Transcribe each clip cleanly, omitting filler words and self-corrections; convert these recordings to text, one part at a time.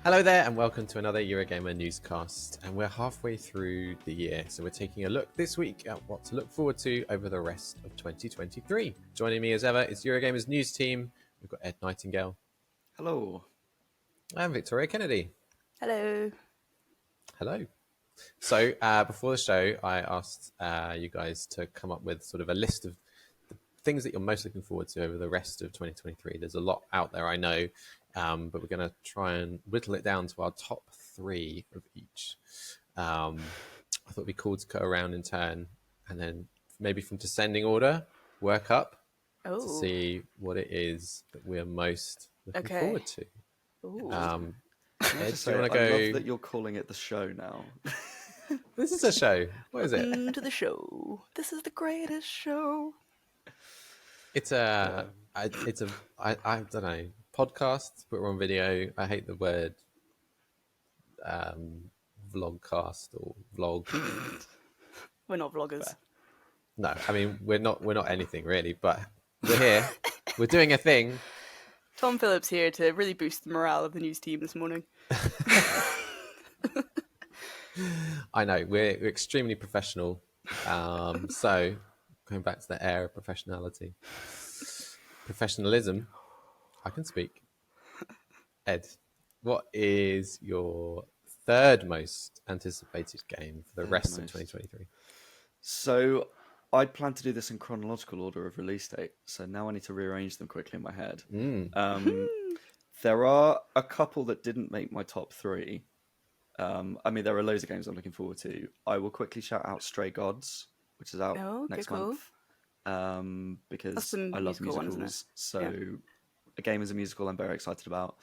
Hello there and welcome to another Eurogamer Newscast, and we're halfway through the year, so we're taking a look this week at what to look forward to over the rest of 2023. Joining me as ever is Eurogamer's news team. We've got Ed Nightingale. Hello. And Victoria Kennedy. Hello. Hello. So before the show, I asked you guys to come up with sort of a list of the things that you're most looking forward to over the rest of 2023. There's a lot out there, I know. But we're going to try and whittle it down to our top 3 of each. I thought it'd be cool to go around in turn and then maybe from descending order, work up to see what it is that we're most looking forward to. Ed, do you want to go? I love that you're calling it the show now. This is a show. What is it? Welcome to the show. This is the greatest show. It's I don't know, podcast, but we're on video. I hate the word vlogcast or vlog. We're not vloggers. No, I mean we're not anything really, but we're here. We're doing a thing. Tom Phillips here to really boost the morale of the news team this morning. I know, we're extremely professional. So going back to the air of professionalism, I can speak. Ed, what is your third most anticipated game for the rest of 2023? So I plan to do this in chronological order of release date, so now I need to rearrange them quickly in my head. There are a couple that didn't make my top 3. I mean, there are loads of games I'm looking forward to. I will quickly shout out Stray Gods, which is out next month, because I love musicals. A game as a musical I'm very excited about.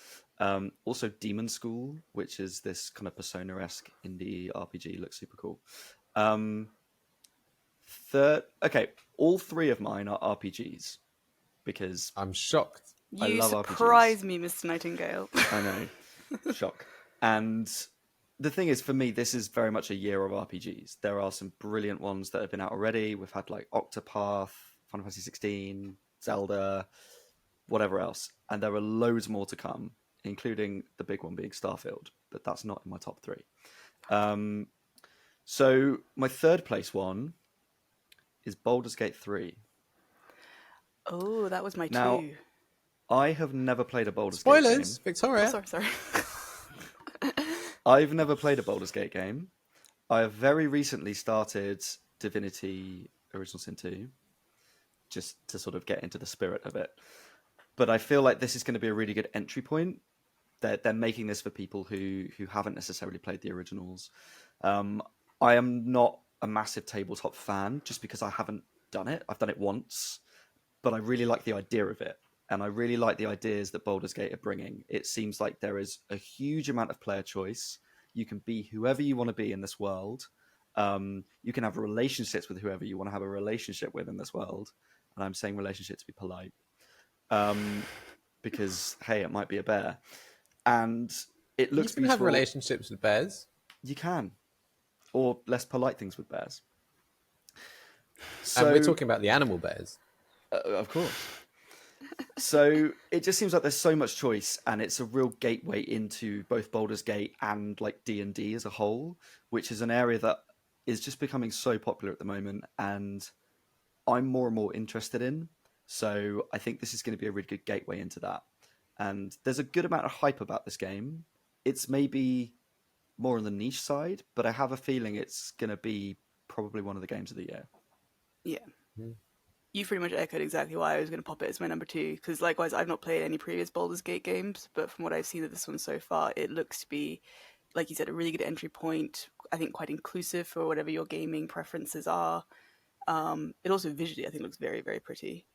Also Demon School, which is this kind of Persona-esque indie RPG, looks super cool. All 3 of mine are RPGs, because I'm shocked. I love surprise RPGs. Me, Mr. Nightingale. I know. Shock. And the thing is, for me, this is very much a year of RPGs. There are some brilliant ones that have been out already. We've had like Octopath, Final Fantasy 16, Zelda, whatever else. And there are loads more to come, including the big one being Starfield. But that's not in my top 3. So my third place one is Baldur's Gate 3. Oh, that was my 2. Now, I have never played a Baldur's Gate game. Spoilers, Victoria. Oh, sorry. I've never played a Baldur's Gate game. I have very recently started Divinity Original Sin 2, just to sort of get into the spirit of it. But I feel like this is going to be a really good entry point. They're making this for people who haven't necessarily played the originals. I am not a massive tabletop fan, just because I haven't done it. I've done it once, but I really like the idea of it. And I really like the ideas that Baldur's Gate are bringing. It seems like there is a huge amount of player choice. You can be whoever you want to be in this world. You can have relationships with whoever you want to have a relationship with in this world. And I'm saying relationship to be polite. Because, hey, it might be a bear. And it looks beautiful. You can have relationships with bears. You can. Or less polite things with bears. So, and we're talking about the animal bears. Of course. So it just seems like there's so much choice, and it's a real gateway into both Baldur's Gate and like D&D as a whole, which is an area that is just becoming so popular at the moment, and I'm more and more interested in. So I think this is going to be a really good gateway into that. And there's a good amount of hype about this game. It's maybe more on the niche side, but I have a feeling it's going to be probably one of the games of the year. Yeah. Mm. You pretty much echoed exactly why I was going to pop it as my number 2, because likewise, I've not played any previous Baldur's Gate games, but from what I've seen of this one so far, it looks to be, like you said, a really good entry point. I think quite inclusive for whatever your gaming preferences are. It also visually, I think, looks very, very pretty.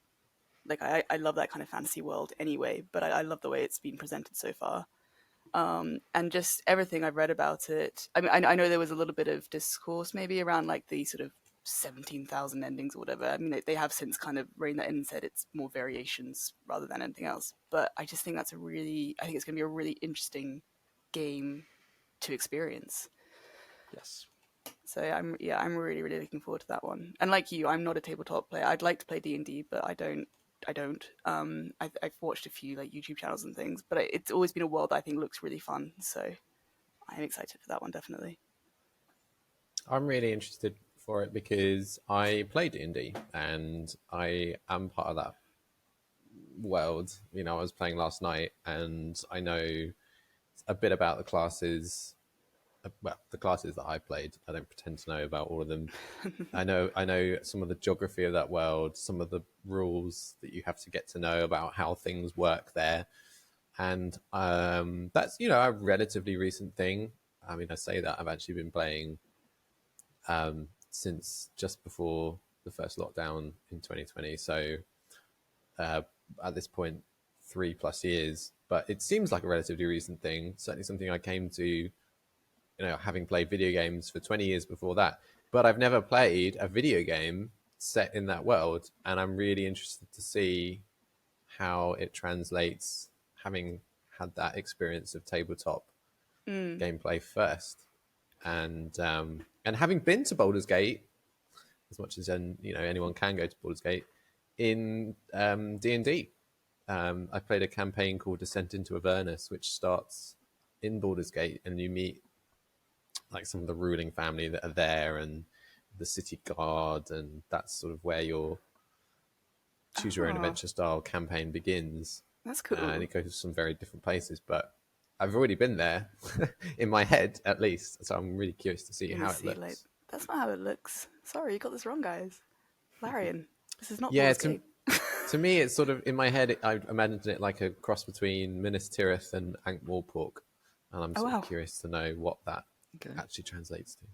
Like, I love that kind of fantasy world anyway, but I love the way it's been presented so far. And just everything I've read about it. I mean, I know there was a little bit of discourse maybe around like the sort of 17,000 endings or whatever. I mean, they have since kind of reined that in and said it's more variations rather than anything else. But I just think I think it's going to be a really interesting game to experience. Yes. So I'm really looking forward to that one. And like you, I'm not a tabletop player. I'd like to play D&D, but I don't. I've watched a few like YouTube channels and things, but it's always been a world that I think looks really fun. So I'm excited for that one, definitely. I'm really interested for it because I play D&D and I am part of that world. You know, I was playing last night and I know a bit about the classes. Well, the classes that I played, I don't pretend to know about all of them. I know some of the geography of that world, some of the rules that you have to get to know about how things work there, and that's a relatively recent thing. I mean, I say that I've actually been playing since just before the first lockdown in 2020. So uh, at this point, 3+ years. But it seems like a relatively recent thing. Certainly something I came to, having played video games for 20 years before that. But I've never played a video game set in that world, and I'm really interested to see how it translates, having had that experience of tabletop gameplay first, and having been to Baldur's Gate as much as anyone can go to Baldur's Gate in D&D. I played a campaign called Descent into Avernus, which starts in Baldur's Gate, and you meet like some of the ruling family that are there, and the city guard, and that's sort of where your choose your own adventure style campaign begins. That's cool. And it goes to some very different places, but I've already been there in my head at least, so I'm really curious to see how it looks. Like, that's not how it looks. Sorry, you got this wrong, guys. Larian, this is not Yeah, Baldur's Gate. to me, it's sort of in my head. I imagined it like a cross between Minas Tirith and Ankh-Morpork, and I'm sort of curious to know what that actually translates to.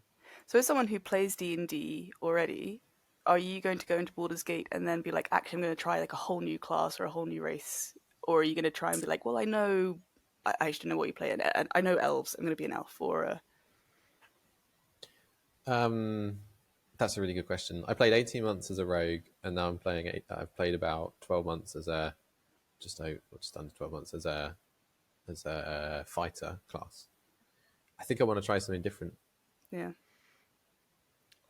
So, as someone who plays D&D already, are you going to go into Baldur's Gate and then be like, actually, I'm going to try like a whole new class or a whole new race, or are you going to try and be like, well, I know, I actually know what you play, and I know elves. I'm going to be an elf, or That's a really good question. I played 18 months as a rogue, and now I'm playing. I've played about 12 months as a just under 12 months as a fighter class. I think I want to try something different. Yeah.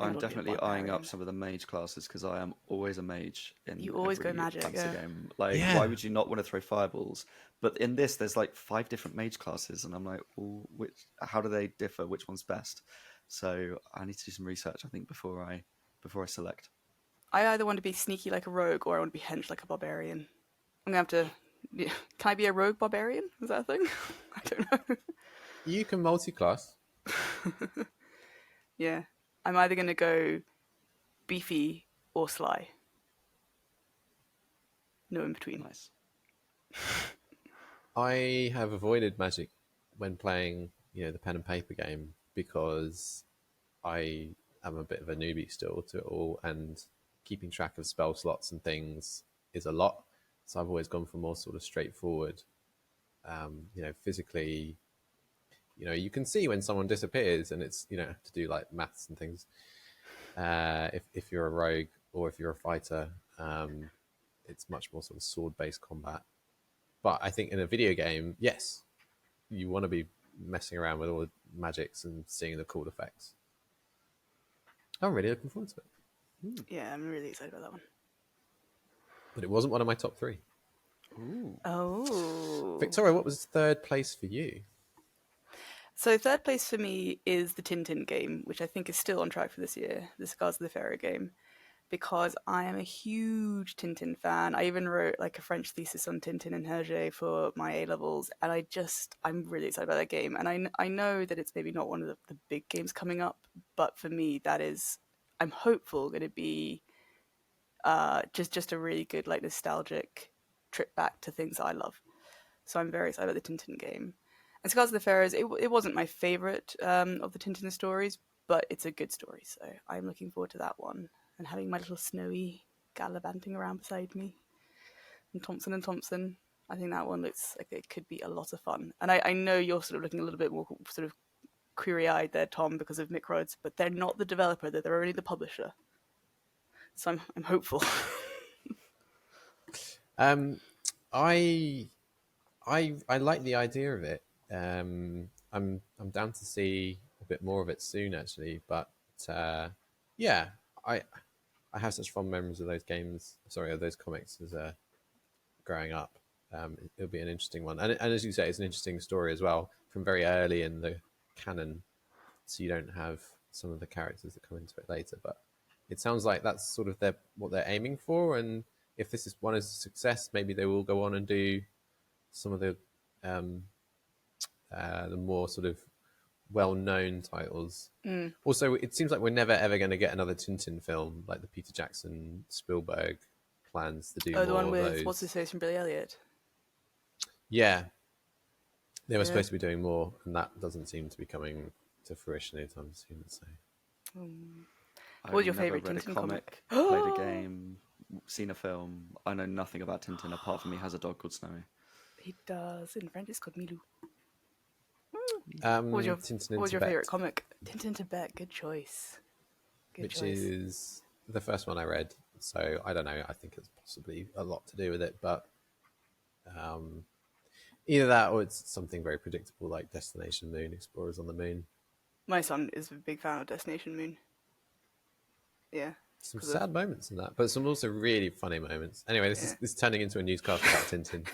I'm definitely eyeing up some of the mage classes because I am always a mage in you always every go magic game. Like, why would you not want to throw fireballs? But in this, there's like 5 different mage classes, and I'm like, well, how do they differ? Which one's best? So I need to do some research, I think, before I select. I either want to be sneaky like a rogue, or I want to be hench like a barbarian. I'm gonna have to. Yeah. Can I be a rogue barbarian? Is that a thing? I don't know. You can multi-class. Yeah. I'm either going to go beefy or sly. No in between. Nice. I have avoided magic when playing, the pen and paper game because I am a bit of a newbie still to it all, and keeping track of spell slots and things is a lot. So I've always gone for more sort of straightforward, physically. You can see when someone disappears, and it's have to do like maths and things. If you're a rogue or if you're a fighter, it's much more sort of sword-based combat. But I think in a video game, yes, you want to be messing around with all the magics and seeing the cool effects. I'm really looking forward to it. Yeah, I'm really excited about that one. But it wasn't one of my top 3. Ooh. Oh. Victoria, what was third place for you? So third place for me is the Tintin game, which I think is still on track for this year, the Scars of the Pharaoh game, because I am a huge Tintin fan. I even wrote like a French thesis on Tintin and Hergé for my A-levels, and I'm really excited about that game. And I know that it's maybe not one of the big games coming up, but for me, I'm hopeful going to be just a really good, like, nostalgic trip back to things I love. So I'm very excited about the Tintin game. And Scars of the Pharaohs, it wasn't my favourite of the Tintin stories, but it's a good story, so I'm looking forward to that one. And having my little Snowy gallivanting around beside me. And Thompson. I think that one looks like it could be a lot of fun. And I know you're sort of looking a little bit more sort of query-eyed there, Tom, because of Microids, but they're not the developer, they're only the publisher. So I'm hopeful. I like the idea of it. I'm down to see a bit more of it soon, actually. But yeah, I I have such fond memories of those games. Sorry, of those comics as growing up. It'll be an interesting one, and as you say, it's an interesting story as well from very early in the canon. So you don't have some of the characters that come into it later, but it sounds like that's sort of what they're aiming for. And if this is one is a success, maybe they will go on and do some of um, the more sort of well-known titles. Also, it seems like we're never ever going to get another Tintin film like the Peter Jackson Spielberg plans to do Oh, more the one of with those. what's his face from Billy Elliot. Yeah, they were Yeah. supposed to be doing more, and that doesn't seem to be coming to fruition anytime soon. So, I've What was your never favourite read a Tintin comic, comic? played a game, seen a film. I know nothing about Tintin apart from he has a dog called Snowy. He does. In French, it's called Milou. What was your, Tintin what in was your Tibet, favourite comic? Tintin Tibet. Good choice. Good which choice. is the first one I read. So I don't know. I think it's possibly a lot to do with it, but either that or it's something very predictable like Destination Moon, Explorers on the Moon. My son is a big fan of Destination Moon. Yeah. Some 'Cause of- sad moments in that, but some also really funny moments. Anyway, this is turning into a newscast about Tintin.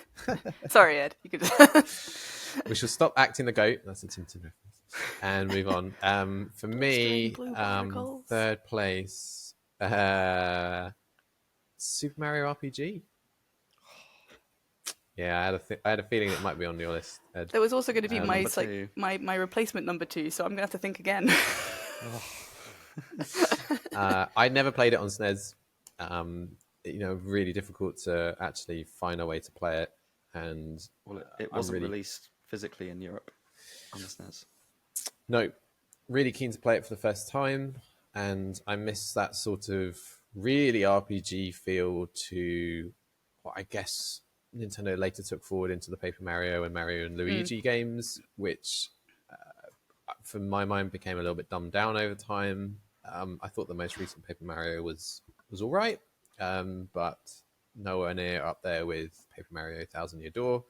Sorry, Ed. You could. We should stop acting the goat. That's a Tintin reference, and move on. For me, Blue barnacles. third place, Super Mario RPG. Yeah, I had a feeling it might be on your list, Ed. There was also going to be my number two. my replacement number 2, so I'm going to have to think again. I never played it on SNES. Really difficult to actually find a way to play it, and Well, it wasn't released physically in Europe on the SNES. No, really keen to play it for the first time, and I miss that sort of really RPG feel to what I guess Nintendo later took forward into the Paper Mario and Mario and Luigi games, which, from my mind, became a little bit dumbed down over time. I thought the most recent Paper Mario was all right, but nowhere near up there with Paper Mario Thousand Year Door.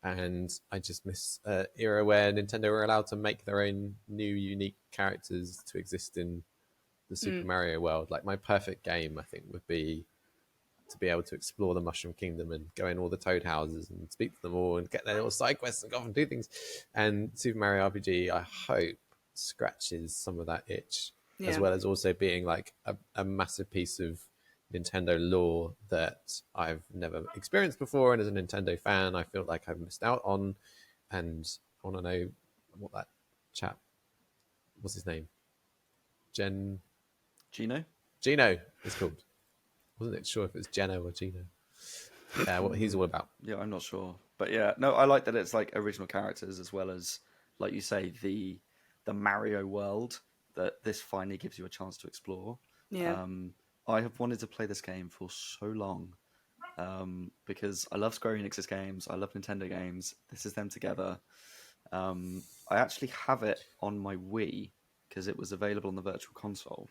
And I just miss an era where Nintendo were allowed to make their own new, unique characters to exist in the Super Mario world. Like, my perfect game, I think, would be to be able to explore the Mushroom Kingdom and go in all the Toad houses and speak to them all and get their little side quests and go off and do things. And Super Mario RPG, I hope, scratches some of that itch, as well as also being like a massive piece of Nintendo lore that I've never experienced before. And as a Nintendo fan, I feel like I've missed out on. And I want to know what that chap, what's his name? Gino is called. Wasn't sure if it was Geno or Gino. Yeah, what he's all about. Yeah, I'm not sure, but yeah, no, I like that it's like original characters as well as, like you say, the Mario world that this finally gives you a chance to explore. Yeah. I have wanted to play this game for so long because I love Square Enix's games, I love Nintendo games. This is them together. I actually have it on my Wii because it was available on the Virtual Console.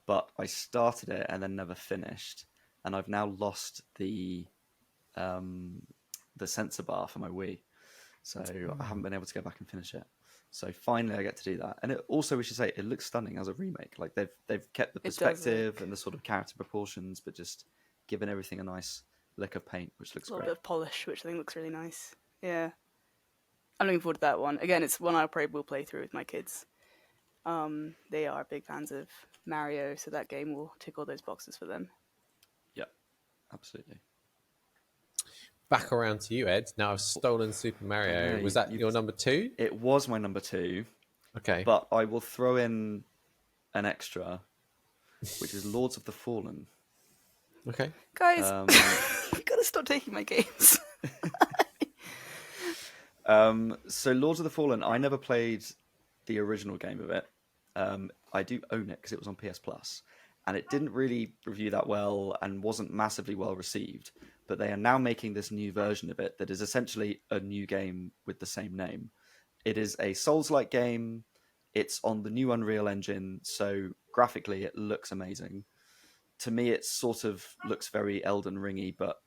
But I started it and then never finished, and I've now lost the sensor bar for my Wii, so I haven't been able to go back and finish it. So finally, I get to do that, and it also, we should say, it looks stunning as a remake. Like they've kept the perspective and the sort of character proportions, but just given everything a nice lick of paint, which looks a little great. bit of polish, which I think looks really nice. Yeah, I'm looking forward to that one. Again, it's one I probably will play through with my kids. They are big fans of Mario, so that game will tick all those boxes for them. Yeah, absolutely. Back around to you, Ed. Now I've stolen Super Mario. Was that your number 2? It was my number 2. Okay. But I will throw in an extra, which is Lords of the Fallen. Okay. Guys, you gotta stop taking my games. So Lords of the Fallen, I never played the original game of it. I do own it because it was on PS Plus, and it didn't really review that well and wasn't massively well received. But they are now making this new version of it that is essentially a new game with the same name. It is a Souls-like game. It's on the new Unreal Engine, so graphically it looks amazing. To me, it sort of looks very Elden Ringy, but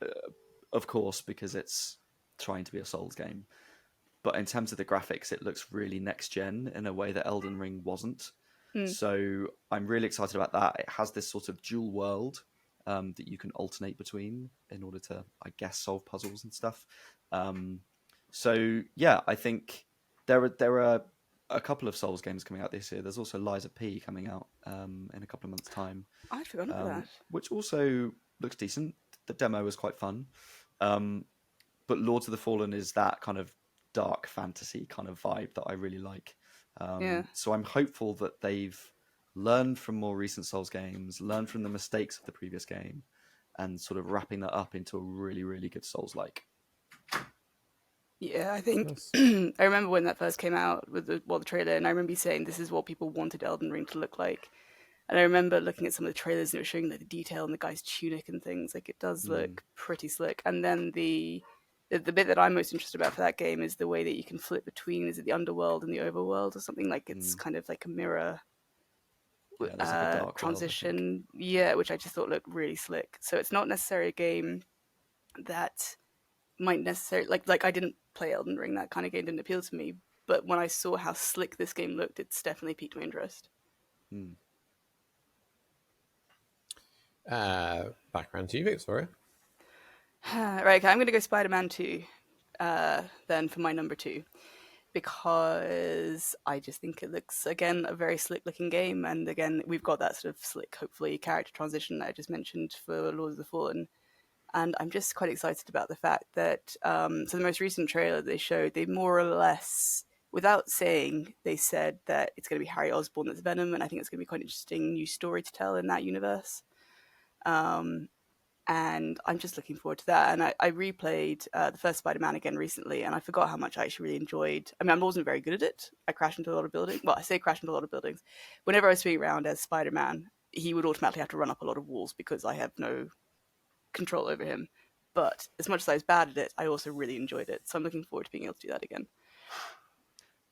of course, because it's trying to be a Souls game. But in terms of the graphics, it looks really next-gen in a way that Elden Ring wasn't. So I'm really excited about that. It has this sort of dual world that you can alternate between in order to, I guess, solve puzzles and stuff. So yeah, I think there are a couple of Souls games coming out this year. There's also Lies of P coming out in a couple of months' time, I'd forgotten about that. which also looks decent. The demo was quite fun. But Lords of the Fallen is that kind of dark fantasy kind of vibe that I really like. Yeah. So I'm hopeful that they've learned from more recent Souls games, learned from the mistakes of the previous game, and sort of wrapping that up into a really, really good Souls-like. Yeah, I think Nice. I remember when that first came out with the trailer, and I remember you saying this is what people wanted Elden Ring to look like. And I remember looking at some of the trailers and it was showing like the detail in the guy's tunic and things. Like it does look pretty slick. And then the bit that I'm most interested about for that game is the way that you can flip between, is it the underworld and the overworld or something? Like it's kind of like a mirror Yeah, there's like a dark transition. Yeah, which I just thought looked really slick. So it's not necessarily a game that might necessarily like I didn't play Elden Ring. That kind of game didn't appeal to me. But when I saw how slick this game looked, it's definitely piqued my interest. Background to you, Victoria. Right, okay, I'm going to go Spider-Man 2 then for my number 2, because I just think it looks, again, a very slick-looking game, and again, we've got that sort of slick, hopefully, character transition that I just mentioned for Lords of the Fallen, and I'm just quite excited about the fact that, so the most recent trailer they showed, they more or less, without saying, they said that it's going to be Harry Osborn that's Venom, and I think it's going to be quite an interesting new story to tell in that universe. And I'm just looking forward to that. And I replayed the first Spider-Man again recently, and I forgot how much I actually really enjoyed. I mean, I wasn't very good at it. I crashed into a lot of buildings. Well, I say crashed into a lot of buildings. Whenever I was swinging around as Spider-Man, he would automatically have to run up a lot of walls because I have no control over him. But as much as I was bad at it, I also really enjoyed it. So I'm looking forward to being able to do that again.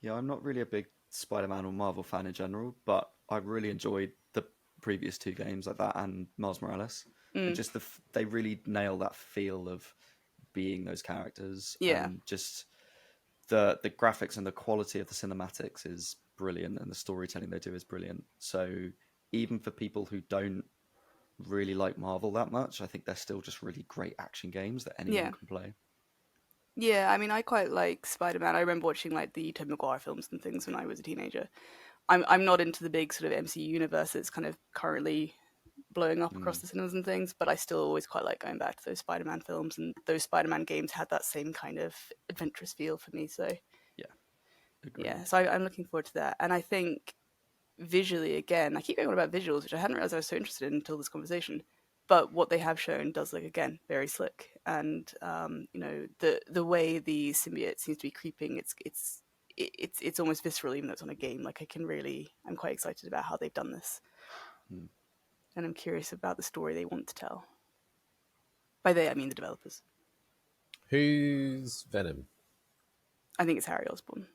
Yeah, I'm not really a big Spider-Man or Marvel fan in general, but I really enjoyed the previous two games like that and Miles Morales. And just they really nail that feel of being those characters. Yeah. And just the graphics and the quality of the cinematics is brilliant, and the storytelling they do is brilliant. So even for people who don't really like Marvel that much, I think they're still just really great action games that anyone can play. Yeah, I mean, I quite like Spider-Man. I remember watching like the Tobey Maguire films and things when I was a teenager. I'm not into the big sort of MCU universe that's kind of currently blowing up across the cinemas and things, but I still always quite like going back to those Spider-Man films, and those Spider-Man games had that same kind of adventurous feel for me. So Agreed. yeah, so I'm looking forward to that. And I think visually, again, I keep going on about visuals, which I hadn't realized I was so interested in until this conversation. But what they have shown does look, again, very slick, and you know, the way the symbiote seems to be creeping, it's almost visceral, even though it's on a game. Like I'm quite excited about how they've done this, and I'm curious about the story they want to tell. By they, I mean the developers. Who's Venom? I think it's Harry Osborn,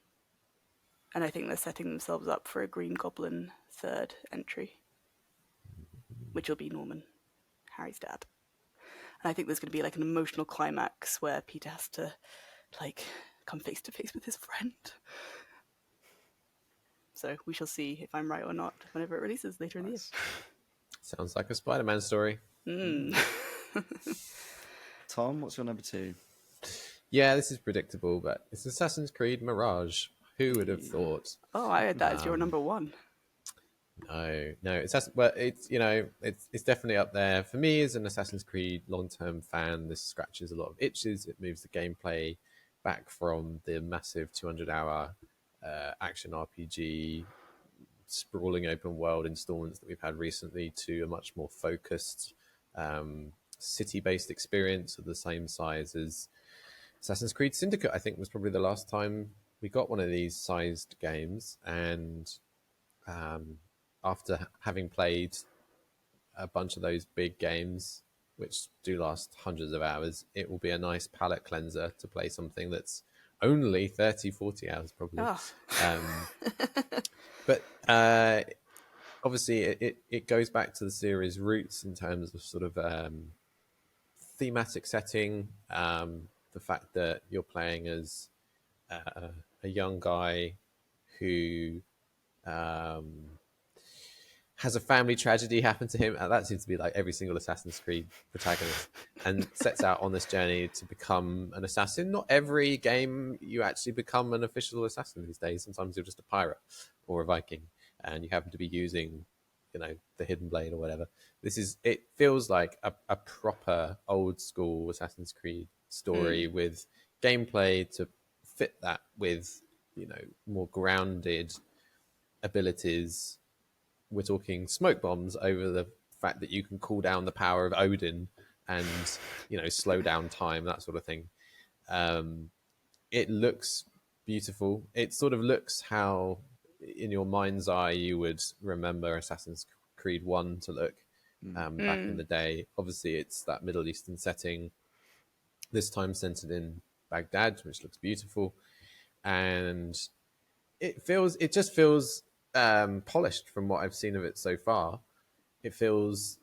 and I think they're setting themselves up for a Green Goblin third entry, which will be Norman, Harry's dad. And I think there's going to be like an emotional climax where Peter has to like come face to face with his friend. So we shall see if I'm right or not whenever it releases later in the year. Sounds like a Spider-Man story. Tom, what's your number 2? Yeah, this is predictable, but it's Assassin's Creed Mirage. Who would have thought? Oh, I had that as your number 1. No, it's definitely up there for me as an Assassin's Creed long-term fan. This scratches a lot of itches. It moves the gameplay back from the massive 200-hour action RPG, sprawling open world installments that we've had recently to a much more focused city-based experience of the same size as Assassin's Creed Syndicate. I think was probably the last time we got one of these sized games, and after having played a bunch of those big games, which do last hundreds of hours, it will be a nice palate cleanser to play something that's only 30, 40 hours probably. But obviously it goes back to the series' roots in terms of sort of thematic setting, the fact that you're playing as a young guy who has a family tragedy happen to him. And that seems to be like every single Assassin's Creed protagonist, and sets out on this journey to become an assassin. Not every game you actually become an official assassin these days. Sometimes you're just a pirate or a Viking, and you happen to be using, the hidden blade or whatever. It feels like a proper old school Assassin's Creed story with gameplay to fit that with, more grounded abilities. We're talking smoke bombs over the fact that you can cool down the power of Odin and, slow down time, that sort of thing. It looks beautiful. It sort of looks how, in your mind's eye, you would remember Assassin's Creed 1 to look back in the day. Obviously, it's that Middle Eastern setting, this time centered in Baghdad, which looks beautiful. And it just feels polished from what I've seen of it so far. It feels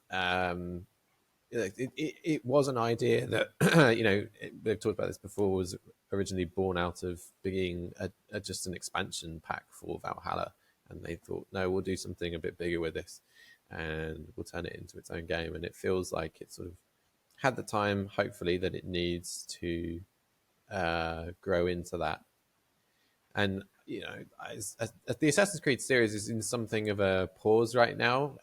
it was an idea that they've talked about this before, was originally born out of being just an expansion pack for Valhalla, and they thought, no, we'll do something a bit bigger with this, and we'll turn it into its own game. And it feels like it sort of had the time, hopefully, that it needs to grow into that. And as the Assassin's Creed series is in something of a pause right now.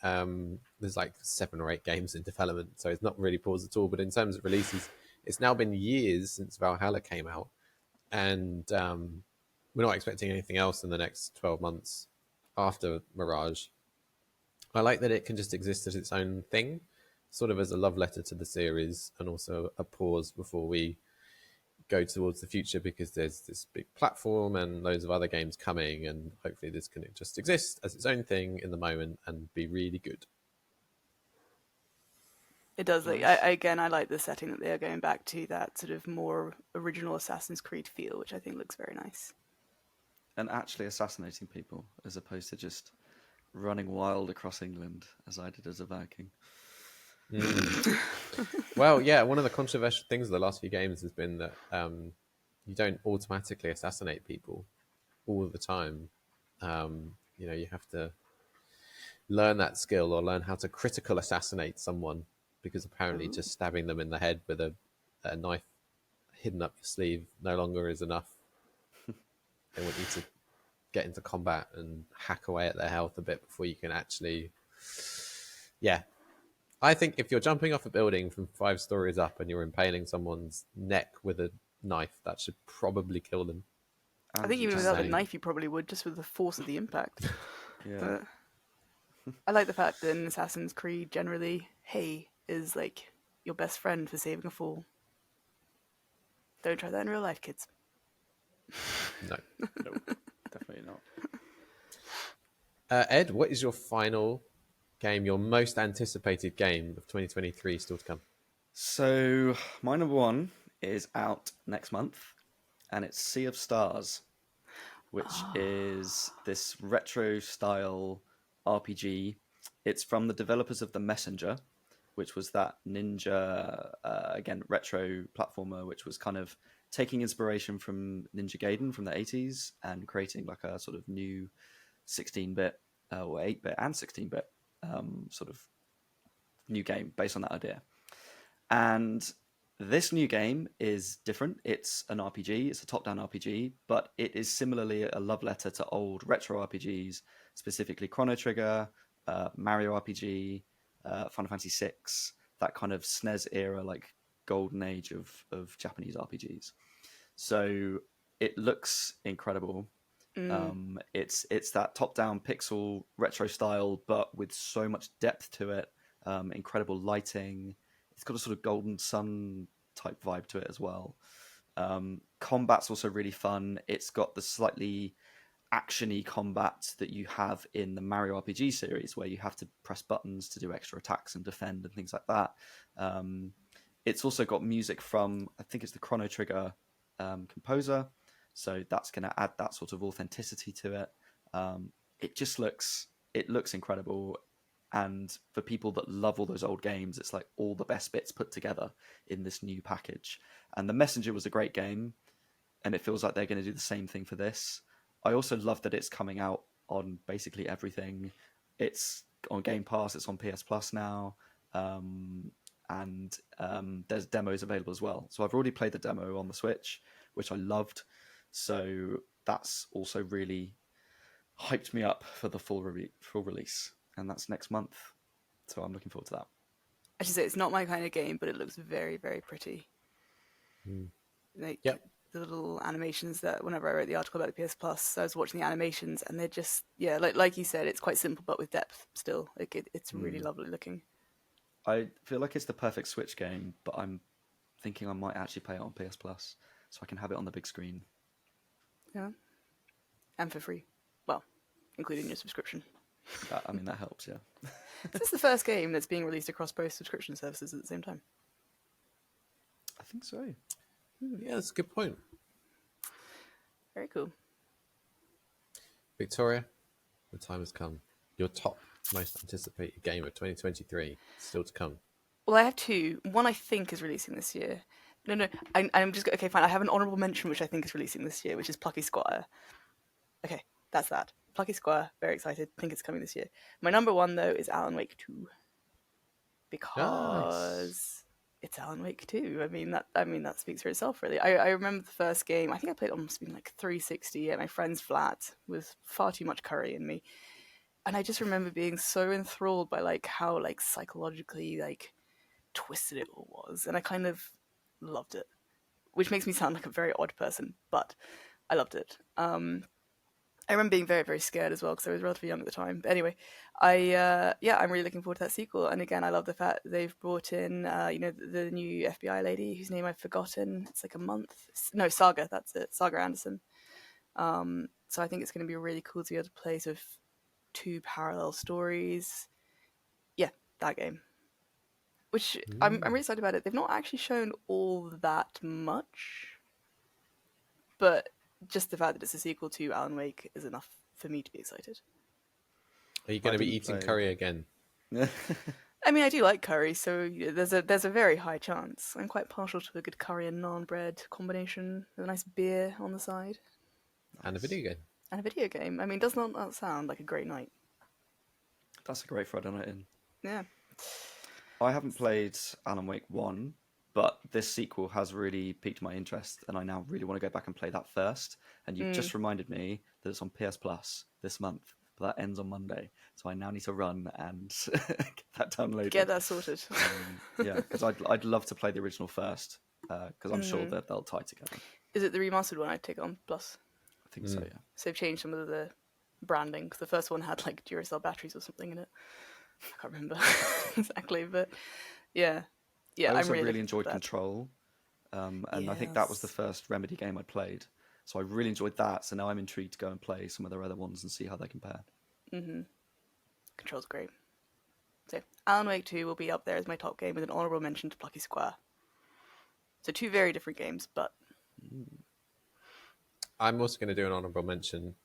There's like 7 or 8 games in development, so it's not really paused at all. But in terms of releases, it's now been years since Valhalla came out, and we're not expecting anything else in the next 12 months after Mirage. I like that it can just exist as its own thing, sort of as a love letter to the series, and also a pause before we go towards the future, because there's this big platform and loads of other games coming, and hopefully this can just exist as its own thing in the moment and be really good. It does. Like, Nice. I like the setting that they are going back to, that sort of more original Assassin's Creed feel, which I think looks very nice. And actually assassinating people as opposed to just running wild across England as I did as a Viking. Well, yeah, one of the controversial things of the last few games has been that you don't automatically assassinate people all the time. You have to learn that skill, or learn how to critical assassinate someone, because apparently just stabbing them in the head with a knife hidden up your sleeve no longer is enough. They want you to get into combat and hack away at their health a bit before you can actually... Yeah. I think if you're jumping off a building from 5 stories up and you're impaling someone's neck with a knife, that should probably kill them. I think even just without the saying. knife, you probably would, just with the force of the impact. Yeah. But I like the fact that in Assassin's Creed, generally, hey is like your best friend for saving a fool. Don't try that in real life, kids. No. No, definitely not. Ed, what is your final game, your most anticipated game of 2023 still to come? So my number 1 is out next month, and it's Sea of Stars, which is this retro style RPG. It's from the developers of The Messenger, which was that ninja, again, retro platformer, which was kind of taking inspiration from Ninja Gaiden from the 80s and creating like a sort of new 16-bit or 8-bit and 16-bit sort of new game based on that idea. And this new game is different. It's an RPG. It's a top-down RPG, but it is similarly a love letter to old retro RPGs, specifically Chrono Trigger, Mario RPG, Final Fantasy VI, that kind of SNES era, like golden age of Japanese RPGs. So it looks incredible. It's that top-down pixel retro style, but with so much depth to it. Incredible lighting. It's got a sort of golden sun type vibe to it as well. Combat's also really fun. It's got the slightly actiony combat that you have in the Mario RPG series, where you have to press buttons to do extra attacks and defend and things like that. It's also got music from, I think it's the Chrono Trigger composer, so that's going to add that sort of authenticity to it. It looks incredible. And for people that love all those old games, it's like all the best bits put together in this new package. And The Messenger was a great game, and it feels like they're going to do the same thing for this. I also love that it's coming out on basically everything. It's on Game Pass. It's on PS Plus now, and there's demos available as well. So I've already played the demo on the Switch, which I loved. So that's also really hyped me up for the full release, and that's next month. So I'm looking forward to that. I should say it's not my kind of game, but it looks very, very pretty. Like Yep. the little animations that whenever I wrote the article about the PS Plus, I was watching the animations, and they're just like you said, it's quite simple but with depth still. Like it's really lovely looking. I feel like it's the perfect Switch game, but I'm thinking I might actually play it on PS Plus so I can have it on the big screen. Yeah, and for free. Well, including your subscription. That helps, yeah. This is the first game that's being released across both subscription services at the same time. I think so. Yeah, that's a good point. Very cool. Victoria, the time has come. Your top most anticipated game of 2023 still to come. Well, I have two. One I think is releasing this year. No, I'm just okay. Fine. I have an honourable mention which I think is releasing this year, which is Plucky Squire. Okay, that's that. Plucky Squire. Very excited. Think it's coming this year. My number one though is Alan Wake 2 because it's Alan Wake 2. I mean that speaks for itself, really. I remember the first game. I think I played it on like 360 at my friend's flat with far too much curry in me, and I just remember being so enthralled by like how like psychologically like twisted it all was, and I kind of loved it, which makes me sound like a very odd person, but I loved it. I remember being very, very scared as well because I was relatively young at the time. But anyway, I'm really looking forward to that sequel. And again, I love the fact that they've brought in, the new FBI lady whose name I've forgotten. It's like Saga. That's it, Saga Anderson. So I think it's going to be really cool to be able to play sort of two parallel stories. Yeah, that game. Which I'm really excited about it. They've not actually shown all that much, but just the fact that it's a sequel to Alan Wake is enough for me to be excited. Are you going to be eating curry again? I mean, I do like curry, so there's a very high chance. I'm quite partial to a good curry and naan bread combination with a nice beer on the side. And a video game. And a video game. I mean, does not that sound like a great night? That's a great Friday night in. Yeah. I haven't played Alan Wake 1, but this sequel has really piqued my interest, and I now really want to go back and play that first. And you've just reminded me that it's on PS Plus this month, but that ends on Monday. So I now need to run and get that downloaded. Get that sorted. Yeah, because I'd love to play the original first, because I'm sure that they'll tie together. Is it the remastered one I'd take on Plus? I think so, yeah. So they've changed some of the branding, because the first one had like Duracell batteries or something in it. I can't remember exactly, but yeah. I also I'm really enjoyed Control, and I think that was the first Remedy game I played. So I really enjoyed that. So now I'm intrigued to go and play some of their other ones and see how they compare. Control's great. So Alan Wake 2 will be up there as my top game with an honourable mention to Plucky Squire. So two very different games, but I'm also going to do an honourable mention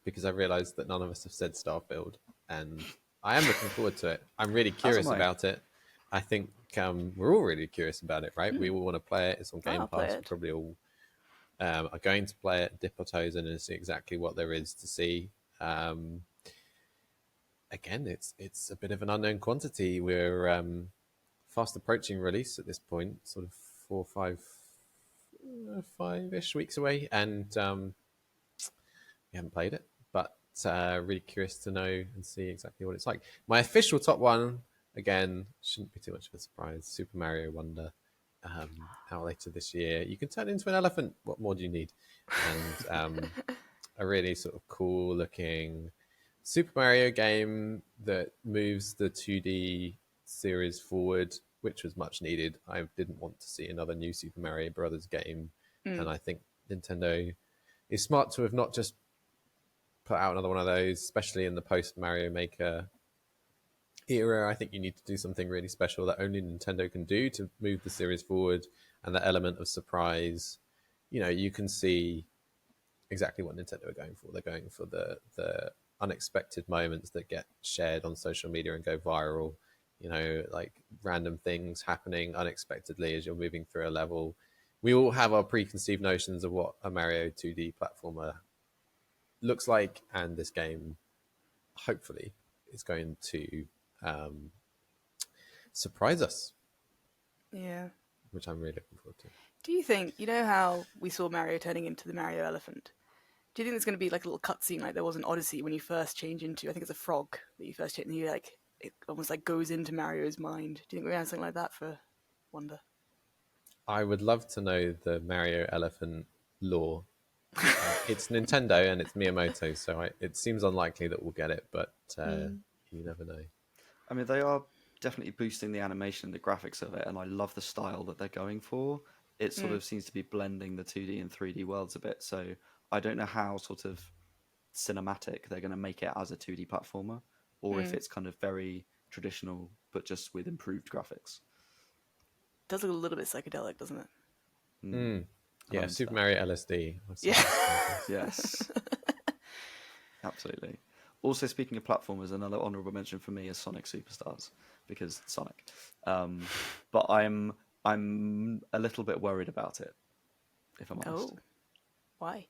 because I realised that none of us have said Starfield, and I am looking forward to it. I'm really curious about it. I think we're all really curious about it, right? We all want to play it. It's on Game Pass. We probably all are going to play it, dip our toes in and see exactly what there is to see. Again, it's a bit of an unknown quantity. We're fast approaching release at this point, sort of 4 or 5-ish weeks away, and we haven't played it, but really curious to know and see exactly what it's like. My official top one, again, shouldn't be too much of a surprise, Super Mario Wonder, out later this year. You can turn into an elephant. What more do you need? And a really sort of cool looking Super Mario game that moves the 2D series forward, which was much needed. I didn't want to see another new Super Mario Brothers game, and I think Nintendo is smart to have not just put out another one of those, especially in the post Mario Maker era. I think you need to do something really special that only Nintendo can do to move the series forward, and that element of surprise. You can see exactly what Nintendo are going for. They're going for the unexpected moments that get shared on social media and go viral. Like random things happening unexpectedly as you're moving through a level. We all have our preconceived notions of what a Mario 2D platformer looks like, and this game hopefully is going to surprise us, Yeah. which I'm really looking forward to. Do you think, you know how we saw Mario turning into the Mario elephant? Do you think there's going to be like a little cutscene like there was in Odyssey when you first change into, I think it's a frog that you first change, and you like, it almost like goes into Mario's mind. Do you think we're going to have something like that for Wonder? I would love to know the Mario Elephant lore. It's Nintendo and it's Miyamoto, so it seems unlikely that we'll get it, but you never know. I mean, they are definitely boosting the animation and the graphics of it, and I love the style that they're going for. It sort of seems to be blending the 2D and 3D worlds a bit, so I don't know how sort of cinematic they're going to make it as a 2D platformer, or if it's kind of very traditional, but just with improved graphics. It does look a little bit psychedelic, doesn't it? Yeah, Super Mario LSD. Yeah. Yes. Absolutely. Also, speaking of platformers, another honourable mention for me is Sonic Superstars, because Sonic. But I'm a little bit worried about it, if I'm honest. Oh, why?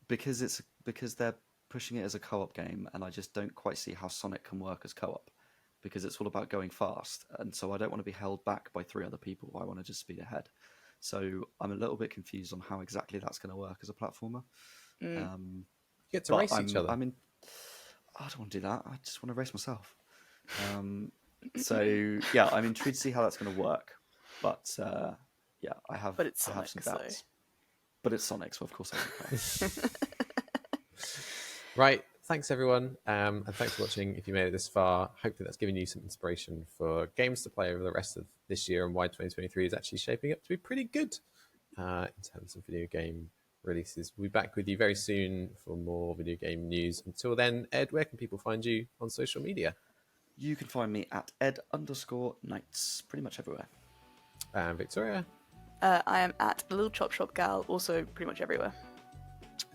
Because they're pushing it as a co-op game, and I just don't quite see how Sonic can work as co-op, because it's all about going fast, and so I don't want to be held back by 3 other people. I want to just speed ahead. So I'm a little bit confused on how exactly that's going to work as a platformer. You get to race each other. I don't want to do that. I just want to race myself. So yeah, I'm intrigued to see how that's going to work. But yeah, I have some doubts. But it's Sonic, so of course I don't care. Right. Thanks, everyone. And thanks for watching. If you made it this far, hopefully that's given you some inspiration for games to play over the rest of this year and why 2023 is actually shaping up to be pretty good in terms of video game releases. We'll be back with you very soon for more video game news. Until then, Ed, where can people find you on social media? You can find me at ed_knights pretty much everywhere. And Victoria? I am at the Little Chop Shop Gal, also pretty much everywhere.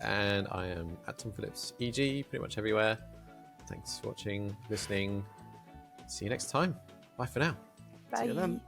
And I am at Tom Phillips EG, pretty much everywhere. Thanks for watching, listening. See you next time. Bye for now. Bye. See you then.